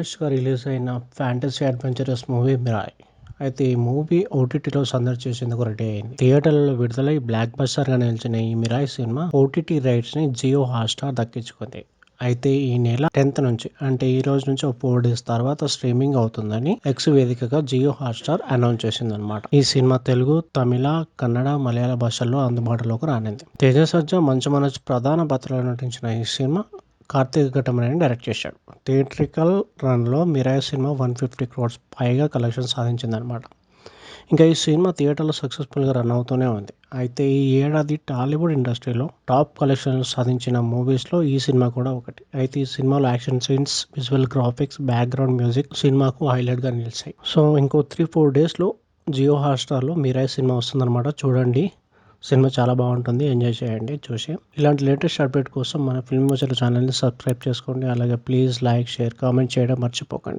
లేటెస్ట్‌గా రిలీజ్ అయిన fantasy adventurous movie 'Mirai'. అయితే ఈ మూవీ ఓటీటీలో సందడి చేసేందుకు రెడీ అయింది. థియేటర్లలో విడుదలై బ్లాక్ బస్టర్‌గా నిలిచిన ఈ 'మిరాయ్' సినిమా ఓటీటీ రైట్స్‌ని జియో హాట్‌స్టార్ దక్కించుకుంది. అయితే ఈ నెల 10th నుంచి అంటే ఈ రోజు నుంచి ఒక 4 డేస్ తర్వాత స్ట్రీమింగ్ అవుతుందని ఎక్స్ వేదికగా జియో హాట్‌స్టార్ అనౌన్స్ చేసిందనమాట. ఈ సినిమా తెలుగు, తమిళ, కన్నడ, మలయాళ భాషల్లో అందుబాటులోకి రానుంది. తేజ సజ్జా, మంచు మనోజ్ ప్రధాన పాత్రలో నటించిన ఈ సినిమా కార్తీక ఘట్టమనేని డైరెక్ట్ చేశాడు. థియేట్రికల్ రన్‌లో 'మిరాయ్' సినిమా 150 crores పైగా కలెక్షన్స్ సాధించిందనమాట. ఇంకా ఈ సినిమా థియేటర్లో సక్సెస్ఫుల్‌గా రన్ అవుతూనే ఉంది. అయితే ఈ ఏడాది టాలీవుడ్ ఇండస్ట్రీలో టాప్ కలెక్షన్లు సాధించిన మూవీస్‌లో ఈ సినిమా కూడా ఒకటి. అయితే ఈ సినిమాలో action scenes, visual graphics, background music సినిమాకు హైలైట్‌గా నిలిచాయి. సో ఇంకో 3-4 డేస్‌లో జియో హాట్‌స్టార్‌లో 'మిరాయ్' సినిమా వస్తుందనమాట. చూడండి. సినిమా చాలా బాగుంటుంది. ఎంజాయ్ చేయండి చూసి. ఇలాంటి లేటెస్ట్ అప్డేట్ కోసం మన ఫిల్మ్ మోజర్ ఛానల్‌ని సబ్స్క్రైబ్ చేసుకోండి. అలాగే ప్లీజ్ లైక్, షేర్, కామెంట్ చేయడం మర్చిపోకండి.